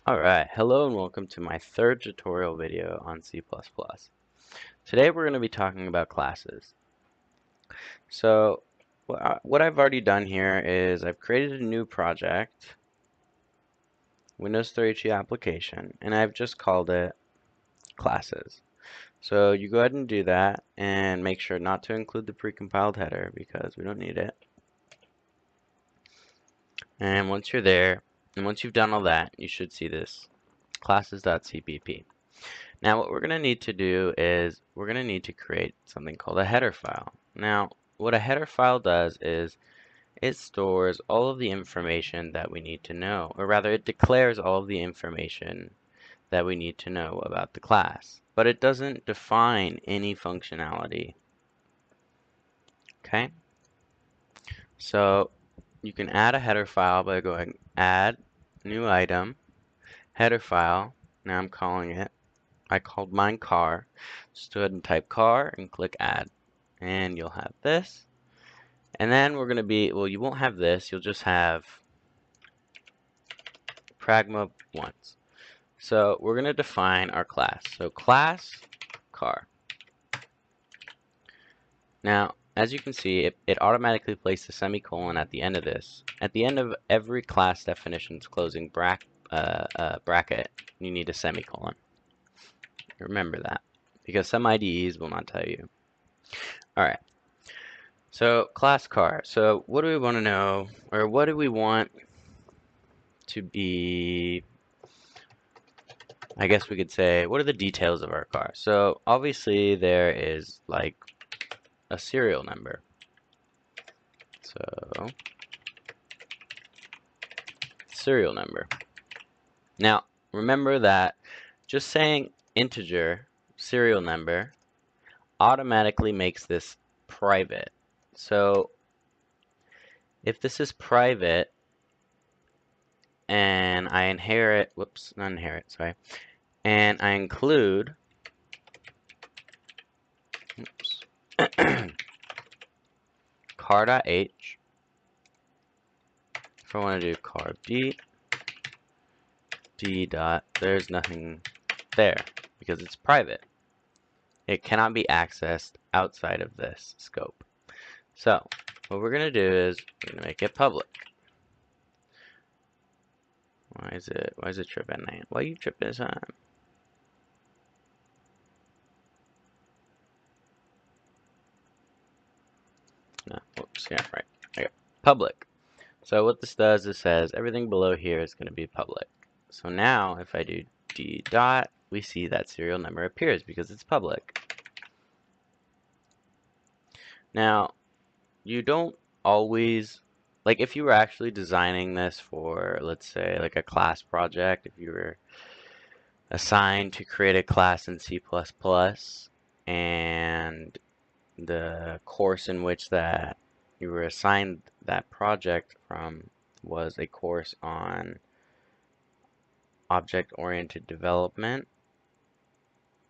Alright, hello and welcome to my third tutorial video on C++. Today we're going to be talking about classes. So, what I've already done here is I've created a new project, Windows 3 application, and I've just called it classes. So you go ahead and do that and make sure not to include the precompiled header because we don't need it. And once you're there, and once you've done all that, you should see this classes.cpp. Now what we're going to need to do is we're going to need to create something called a header file. Now what a header file does is it stores all of the information that we need to know, or rather it declares all of the information that we need to know about the class, but it doesn't define any functionality. Okay, so you can add a header file by going add new item header file. Now I called mine car. Just go ahead and type car and click add. And you'll have this. And then we're going to be, well, you won't have this. You'll just have pragma once. So we're going to define our class. So class car. Now, as you can see, it automatically placed a semicolon at the end of this. At the end of every class definition's closing bracket, you need a semicolon. Remember that, because some IDEs will not tell you. Alright, so class car. So what do we want to know, or what do we want to be, I guess we could say, what are the details of our car? So obviously there is like a serial number. So serial number. Now remember that just saying integer serial number automatically makes this private. So if this is private and I inherit, whoops, not inherit, sorry, and I include, oops, car.h, if I want to do car d dot, there's nothing there because it's private. It cannot be accessed outside of this scope. So what we're going to do is we're going to make it public. Why is it tripping, man? Why are you tripping this time? No, whoops, yeah, right. Okay, public. So what this does is says everything below here is going to be public. So now if I do d dot, we see that serial number appears because it's public. Now, you don't always, like if you were actually designing this for, let's say, like a class project, if you were assigned to create a class in C++ and the course in which that you were assigned that project from was a course on object-oriented development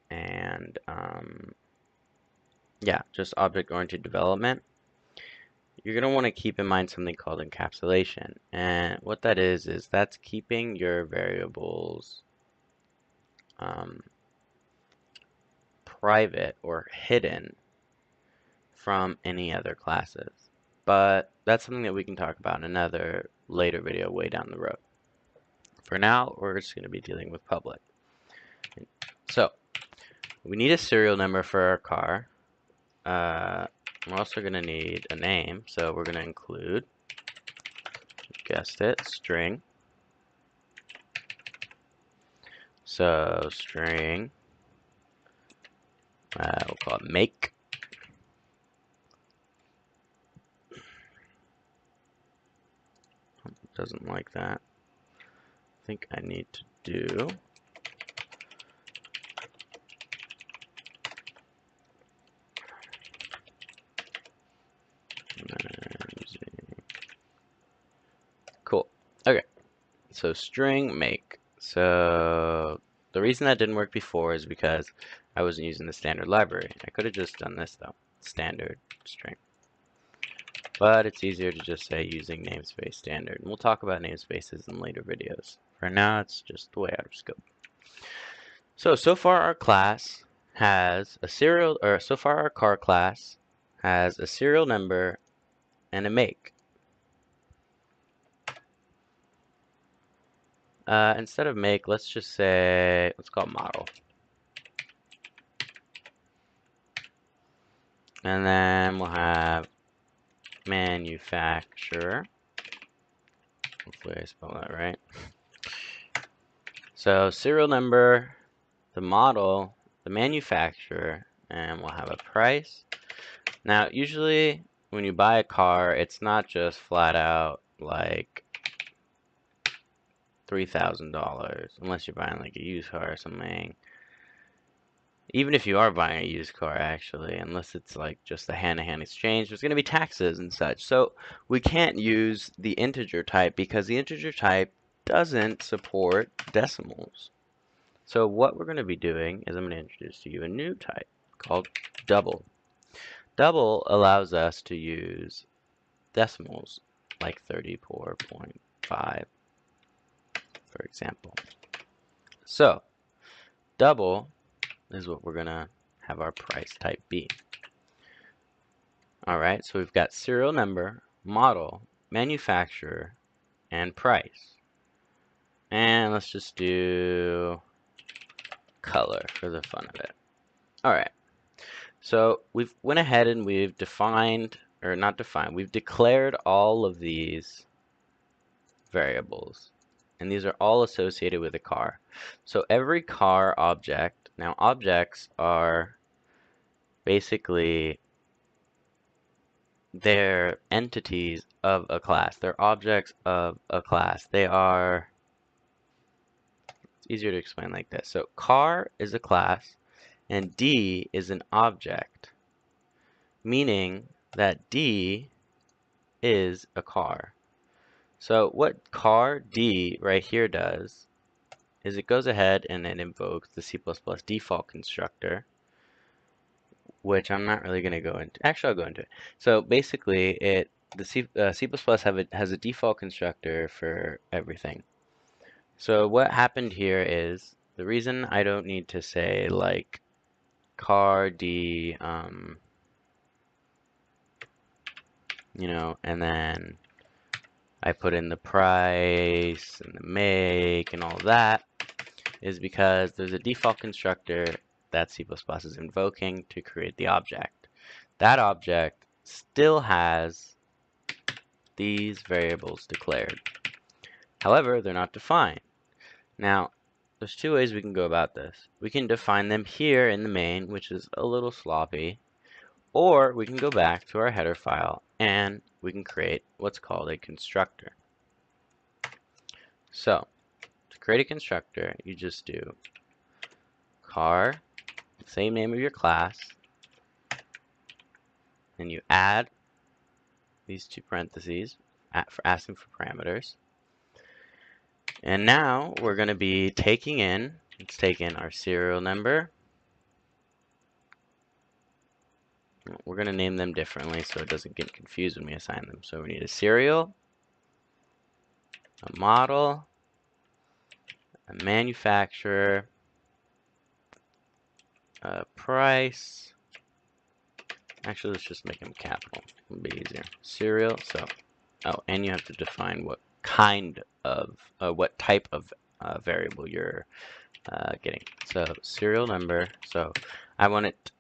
and yeah, just object-oriented development, you're going to want to keep in mind something called encapsulation. And what that is that's keeping your variables private or hidden from any other classes. But that's something that we can talk about in another later video way down the road. For now, we're just going to be dealing with public. So, we need a serial number for our car. We're also going to need a name, so we're going to include, guessed it, string. So string, we'll call it make. Doesn't like that. I think I need to do cool. Okay, so string make. So the reason that didn't work before is because I wasn't using the standard library. I could have just done this though. Standard string. but it's easier to just say using namespace standard. And we'll talk about namespaces in later videos. For now, it's just way out of scope. So far our class has a serial, or so far our car class has a serial number and a make. Instead of make, let's just say, let's call it model. And then we'll have manufacturer. Hopefully I spelled that right. So serial number, the model, the manufacturer, and we'll have a price. Now, usually when you buy a car, it's not just flat out like $3,000, unless you're buying like a used car or something. Even if you are buying a used car, actually, unless it's like just a hand-to-hand exchange, there's going to be taxes and such. So we can't use the integer type because the integer type doesn't support decimals. So what we're going to be doing is I'm going to introduce to you a new type called double. Double allows us to use decimals like 34.5, for example. So double is what we're going to have our price type be. Alright, so we've got serial number, model, manufacturer, and price. And let's just do color for the fun of it. Alright, so we've went ahead and we've defined, or not defined, we've declared all of these variables. And these are all associated with a car. So every car object, now objects are basically they're entities of a class. They're objects of a class. They are, it's easier to explain like this. So car is a class and D is an object, meaning that D is a car. So what car D right here does is it goes ahead and it invokes the C++ default constructor, which I'm not really going to go into. Actually, I'll go into it. So basically, the C++ has a default constructor for everything. So what happened here is the reason I don't need to say like car D, you know, and then I put in the price and the make and all that is because there's a default constructor that C++ is invoking to create the object. That object still has these variables declared. However, they're not defined. Now, there's two ways we can go about this. We can define them here in the main, which is a little sloppy, or we can go back to our header file and we can create what's called a constructor. So, to create a constructor, you just do car, same name of your class, and you add these two parentheses for asking for parameters. And now we're going to be taking in, let's take in our serial number. We're going to name them differently so it doesn't get confused when we assign them. So we need a serial, a model, a manufacturer, a price. Actually, let's just make them capital. It'll be easier. Serial. So, oh, and you have to define what kind of, what type of variable you're getting. So serial number. So I want it.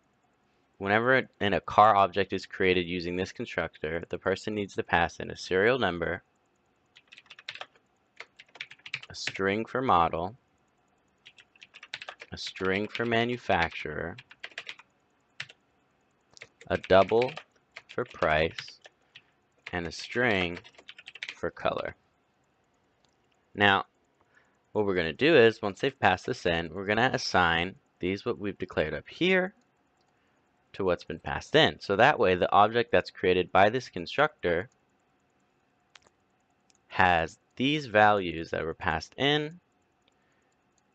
Whenever a car object is created using this constructor, the person needs to pass in a serial number, a string for model, a string for manufacturer, a double for price, and a string for color. Now, what we're going to do is, once they've passed this in, we're going to assign these, what we've declared up here, to what's been passed in. So that way, the object that's created by this constructor has these values that were passed in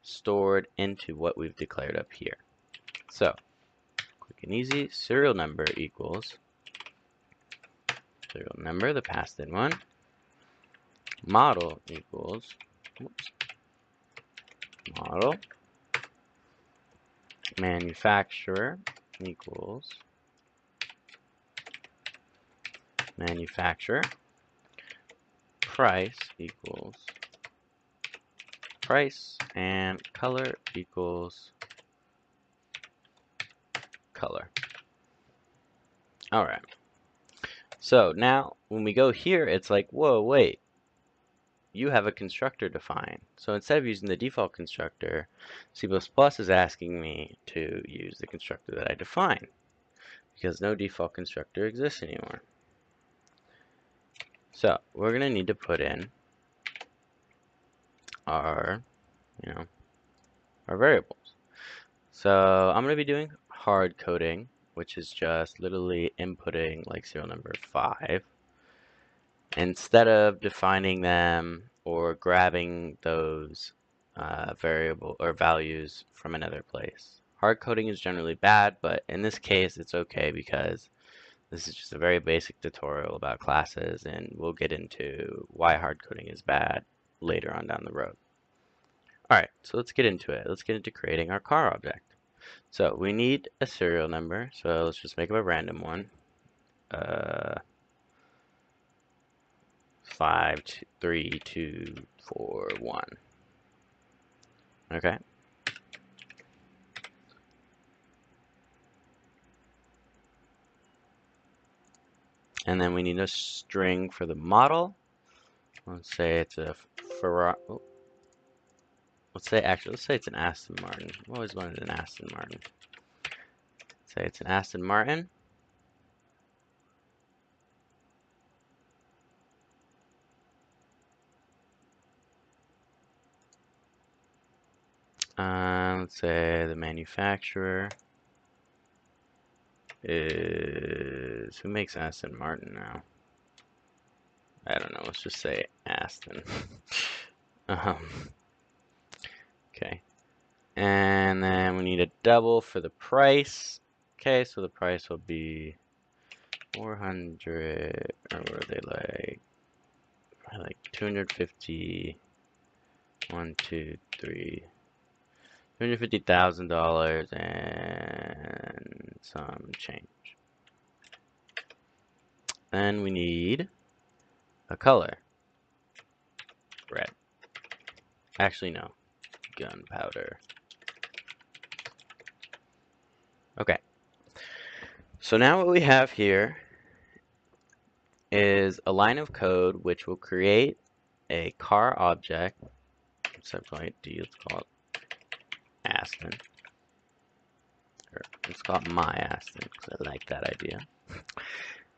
stored into what we've declared up here. So, quick and easy, serial number equals serial number, the passed in one. Model equals, oops, model. Manufacturer equals manufacturer. Price equals price. And color equals color. Alright. So now when we go here, it's like, whoa, wait. You have a constructor defined. So instead of using the default constructor, C++ is asking me to use the constructor that I defined, because no default constructor exists anymore. So we're going to need to put in our, our variables. So I'm going to be doing hard coding, which is just literally inputting like serial number 5. Instead of defining them or grabbing those variable or values from another place. Hard coding is generally bad, but in this case it's okay because this is just a very basic tutorial about classes, and we'll get into why hard coding is bad later on down the road. Alright, so let's get into it. Let's get into creating our car object. So we need a serial number, so let's just make up a random one. 5, 3, 2, 4, 1. Okay. And then we need a string for the model. Let's say it's a Ferrari. Oh. Let's say it's an Aston Martin. I've always wanted an Aston Martin. Say it's an Aston Martin. Let's say the manufacturer is, who makes Aston Martin now? I don't know. Let's just say Aston. Okay. And then we need a double for the price. Okay, so the price will be 400, or what are they like 250, 1, 2, 3, $250,000 and some change. Then we need a color. Red. Actually, no. Gunpowder. Okay. So now what we have here is a line of code which will create a car object. Subpoint D, let's call it Aston. Or let's call it my Aston, because I like that idea.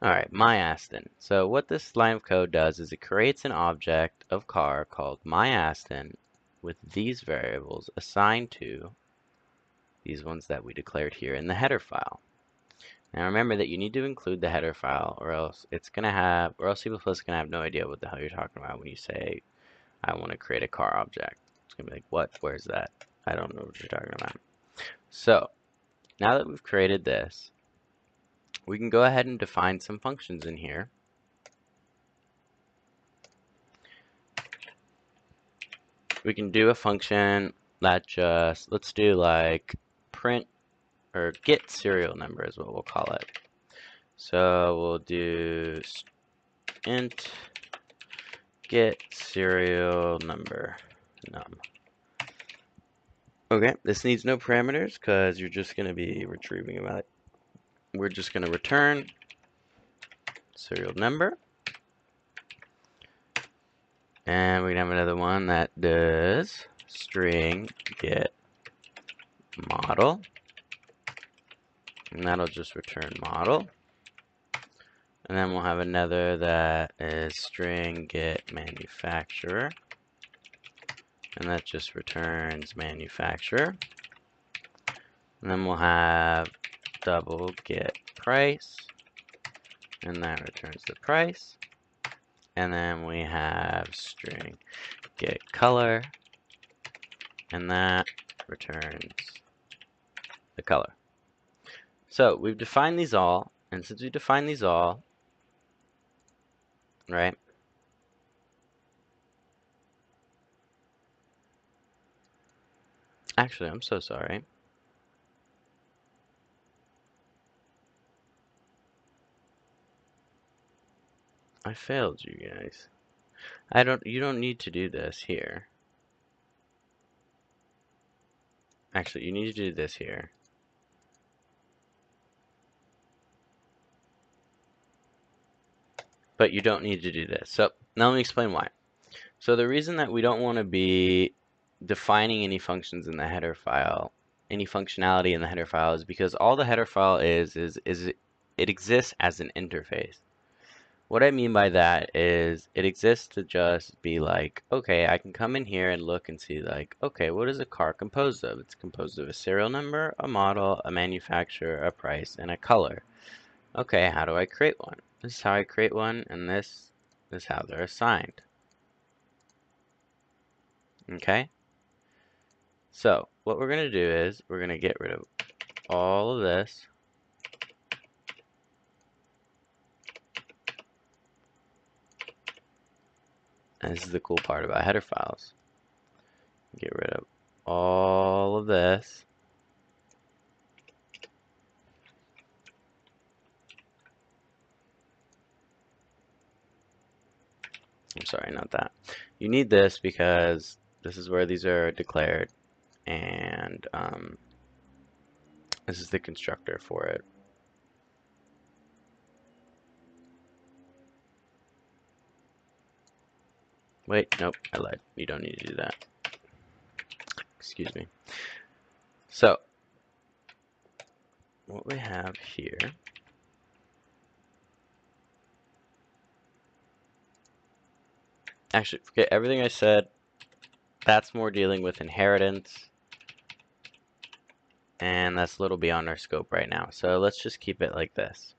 Alright, my Aston. So what this line of code does is it creates an object of car called my Aston with these variables assigned to these ones that we declared here in the header file. Now remember that you need to include the header file, or else it's gonna have, or else C++ is gonna have no idea what the hell you're talking about when you say, I want to create a car object. It's gonna be like, what? Where's that? I don't know what you're talking about. So now that we've created this, we can go ahead and define some functions in here. We can do a function that just, let's do like print or get serial number is what we'll call it. So we'll do int get serial number num. Okay, this needs no parameters because you're just going to be retrieving about it. We're just going to return serial number. And we can have another one that does string get model. And that'll just return model. And then we'll have another that is string get manufacturer. And that just returns manufacturer. And then we'll have double get price. And that returns the price. And then we have string get color. And that returns the color. So we've defined these all. And since we defined these all, right? Actually, I'm so sorry. I failed you guys. You don't need to do this here. Actually, you need to do this here. But you don't need to do this. So now let me explain why. So the reason that we don't want to be defining any functions in the header file, any functionality in the header file, is because all the header file is it exists as an interface. What I mean by that is it exists to just be like, okay, I can come in here and look and see like, okay, what is a car composed of? It's composed of a serial number, a model, a manufacturer, a price, and a color. Okay, how do I create one? This is how I create one, and this is how they're assigned. Okay? So, what we're going to do is we're going to get rid of all of this. And this is the cool part about header files. Get rid of all of this. I'm sorry, not that. You need this because this is where these are declared, and this is the constructor for it. Wait, nope, I lied. You don't need to do that. Excuse me. So, what we have here actually, forget everything I said. That's more dealing with inheritance, and that's a little beyond our scope right now. So let's just keep it like this.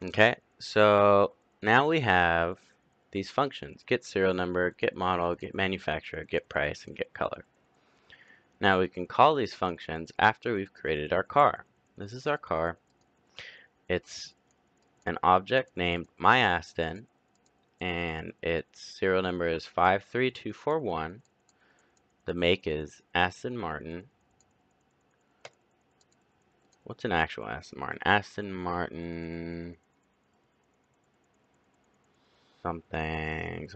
Okay, so now we have these functions: get serial number, get model, get manufacturer, get price, and get color. Now we can call these functions after we've created our car. This is our car. It's an object named myAston, and its serial number is 53241. The make is Aston Martin. What's an actual Aston Martin? Aston Martin something.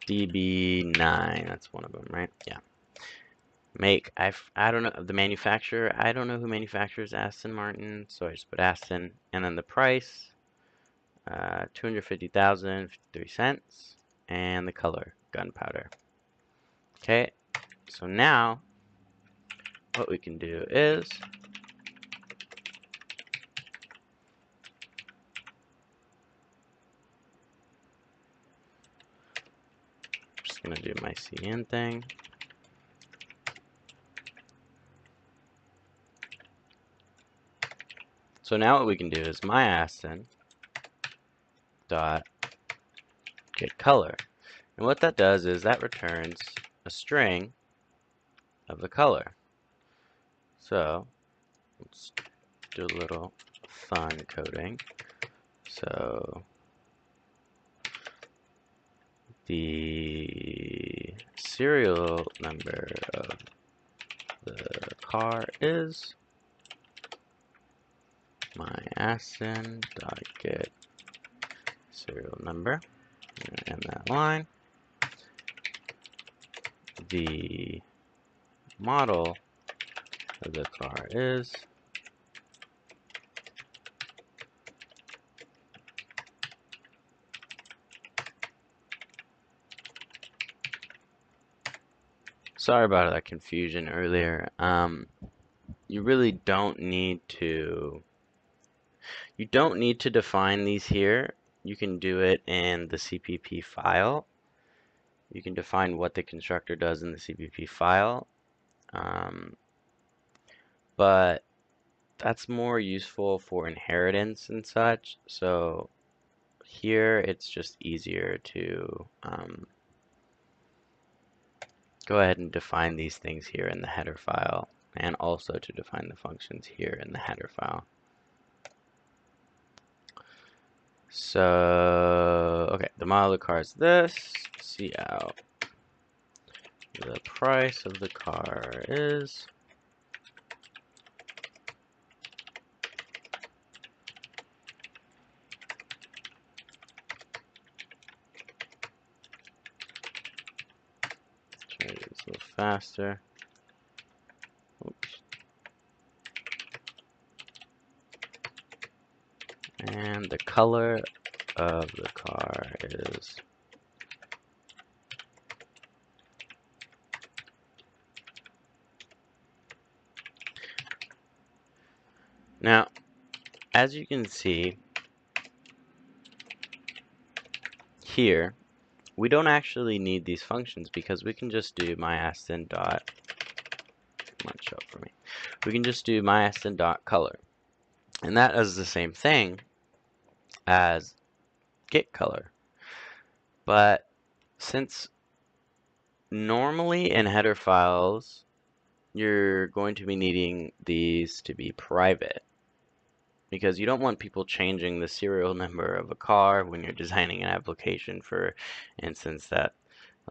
DB9. That's one of them, right? Yeah. Make. I don't know the manufacturer. I don't know who manufactures Aston Martin, so I just put Aston, and then the price, 250,000, 53 cents, and the color, gunpowder. Okay. So now, what we can do is just gonna do my cin thing. So now what we can do is myAston dot get color. And what that does is that returns a string of the color. So let's do a little fun coding. So the serial number of the car is myAston dot get serial number, and that line. The model of the car is sorry about that confusion earlier. You really don't need to define these here. You can do it in the CPP file. You can define what the constructor does in the CPP file. But that's more useful for inheritance and such. So here it's just easier to go ahead and define these things here in the header file, and also to define the functions here in the header file. So, okay, the model of the car is this. See out. The price of the car is. Try to do this a little faster. Oops. And the color of the car is. Now, as you can see here, we don't actually need these functions because we can just do myAston dot. Come on, show up for me. We can just do myAston dot color, and that is the same thing as get color. But since normally in header files, you're going to be needing these to be private because you don't want people changing the serial number of a car when you're designing an application, for instance, that,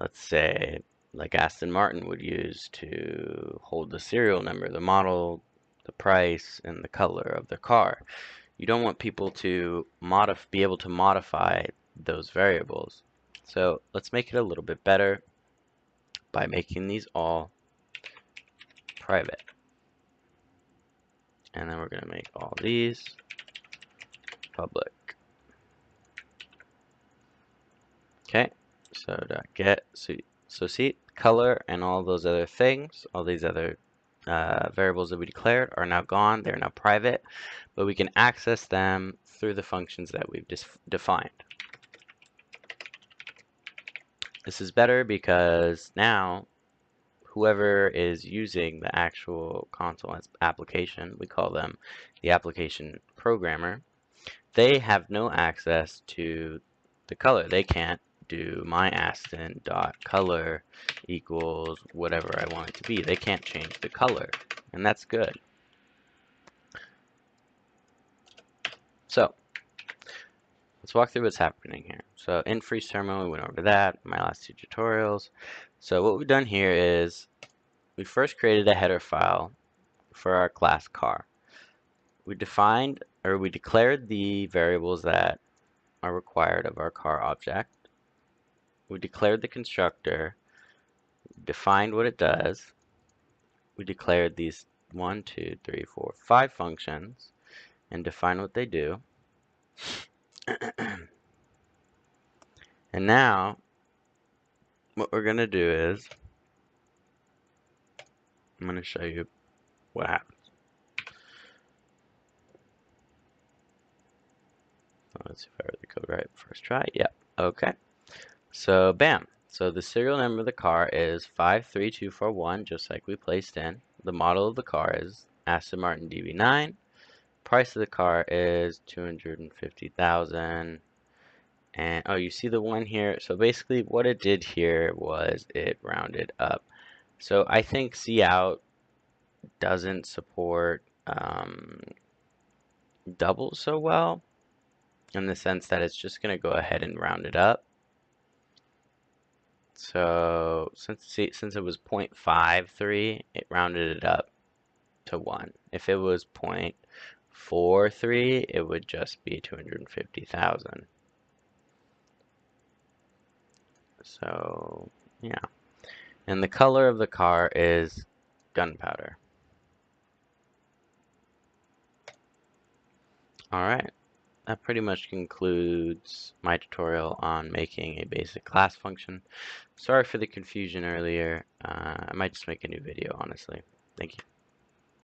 let's say, like Aston Martin would use to hold the serial number, the model, the price, and the color of the car. You don't want people to be able to modify those variables. So let's make it a little bit better by making these all private. And then we're going to make all these public. Okay, so get, so see, color and all those other things, all these other variables that we declared are now gone. They're now private, but we can access them through the functions that we've defined. This is better because now whoever is using the actual console application, we call them the application programmer, they have no access to the color. They can't do myAston dot color equals whatever I want it to be. They can't change the color, and that's good. So let's walk through what's happening here. So in Freeze Terminal, we went over that, my last two tutorials. So what we've done here is we first created a header file for our class car. We defined, or we declared the variables that are required of our car object. We declared the constructor, defined what it does. We declared these 1, 2, 3, 4, 5 functions and define what they do. And now what we're going to do is I'm going to show you what happens. Let's see if I read the code right first try. Yep. Okay. So bam. So the serial number of the car is 53241, just like we placed in. The model of the car is Aston Martin DB9. Price of the car is $250,000. And oh, you see the one here. So basically what it did here was it rounded up. So I think cout doesn't support doubles so well, in the sense that it's just going to go ahead and round it up. So since it was 0.53, it rounded it up to 1. If it was 0.43, it would just be 250,000. So yeah. And the color of the car is gunpowder. Alright, that pretty much concludes my tutorial on making a basic class function. Sorry for the confusion earlier. I might just make a new video, honestly. Thank you.